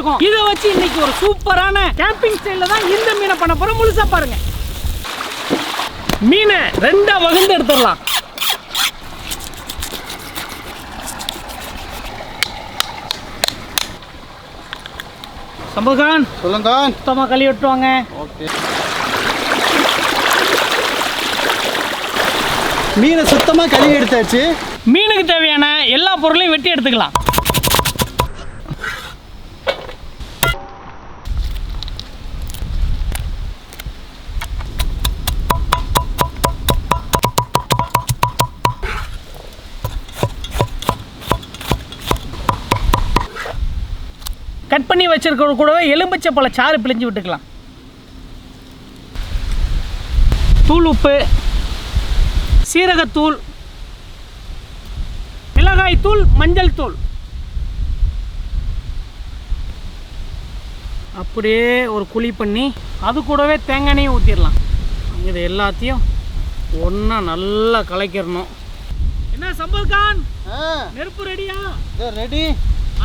இருக்கும். இதை வச்சு இன்னைக்கு ஒரு சூப்பரான கேம்பிங் ஸ்டைல்ல தான் இந்த மீனை பண்ண போறோம். முழுசா பாருங்க. மீனை ரெண்டா வகுந்து எடுத்துடலாம். சம்பகான் சொல்லுங்க. சுத்தமாக கழுவி விட்டுவாங்க. ஓகே. மீனை சுத்தமாக கழுவி எடுத்தாச்சு. மீனுக்கு தேவையான எல்லா பொருளையும் வெட்டி எடுத்துக்கலாம். கட் பண்ணி வச்சிருக்கிற கூடவே எலுமிச்சை பழ சாறு பிழிஞ்சு விட்டுக்கலாம். தூள் உப்பு, சீரகத்தூள், மிளகாய் தூள், மஞ்சள் தூள், அப்படியே ஒரு குழி பண்ணி அது கூடவே தேங்காய் எண்ணெயும் ஊற்றிடலாம். இது எல்லாத்தையும் ஒன்றா நல்லா கலக்கிடணும். என்ன சம்பல்கான், நெருப்பு ரெடியா? ரெடி.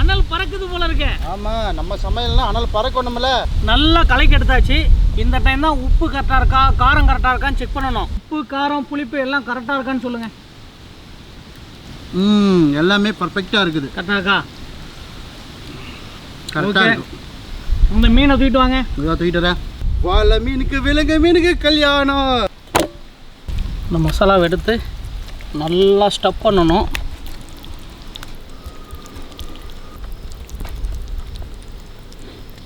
அனல் பறக்குது போல இருக்கு. ஆமாம், நம்ம சமையல்னா அனல் பறக்கணும்ல. நல்லா கலக்கி எடுத்தாச்சு. இந்த டைம் தான் உப்பு கரெக்டாக இருக்கா, காரம் கரெக்டாக இருக்கான்னு செக் பண்ணணும். உப்பு, காரம், புளிப்பு எல்லாம் கரெக்டாக இருக்கான்னு சொல்லுங்க. எல்லாமே பர்ஃபெக்டாக இருக்குது. கரெக்டாக இருக்கா? கரெக்டாக இருக்கு. இந்த மீனை தூக்கிட்டு வாங்க. தூக்கிட்டு வரேன். வாழை மீனுக்கு விலங்கு மீனுக்கு கல்யாணம். இந்த மசாலாவை எடுத்து நல்லா ஸ்டப் பண்ணணும்.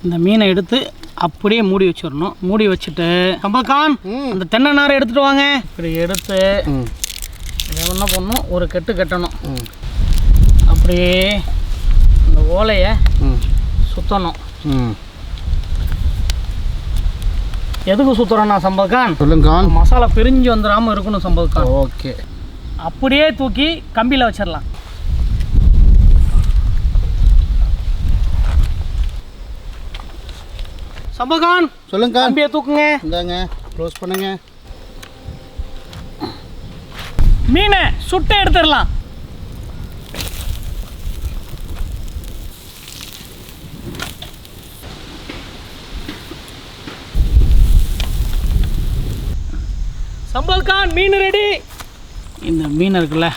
இந்த மீனை எடுத்து அப்படியே மூடி வச்சிடணும். மூடி வச்சுட்டு சம்பல்கான் அந்த தென்னை நாரை எடுத்துட்டு வாங்க. இப்படி எடுத்து என்ன பண்ணணும், ஒரு கட்டு கட்டணும். அப்படியே இந்த ஓலையை சுற்றணும். எதுக்கு சுற்றுறோன்னா சம்பல்கான், சொல்லுங்க, மசாலா பிரிஞ்சு வந்துடாமல் இருக்கணும் சம்பல்கான். ஓகே. அப்படியே தூக்கி கம்பியில் வச்சிடலாம். சம்பகான் சொல்லுங்க. கம்பியை தூக்குங்க. இந்தாங்க, க்ளோஸ் பண்ணுங்க. மீனை சுட்டு எடுத்துடலாம். சம்பல்கான் மீன் ரெடி. இந்த மீன் இருக்குல்ல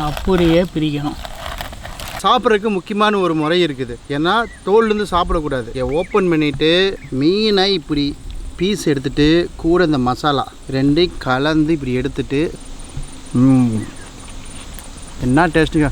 அப்படியே பிரிக்கணும். சாப்பிட்றதுக்கு முக்கியமான ஒரு முறை இருக்குது. ஏன்னா தோல்லேருந்து சாப்பிடக்கூடாது. ஓப்பன் பண்ணிவிட்டு மீனை இப்படி பீஸ் எடுத்துகிட்டு கூட இந்த மசாலா ரெண்டையும் கலந்து இப்படி எடுத்துட்டு என்ன டேஸ்ட்டுங்க.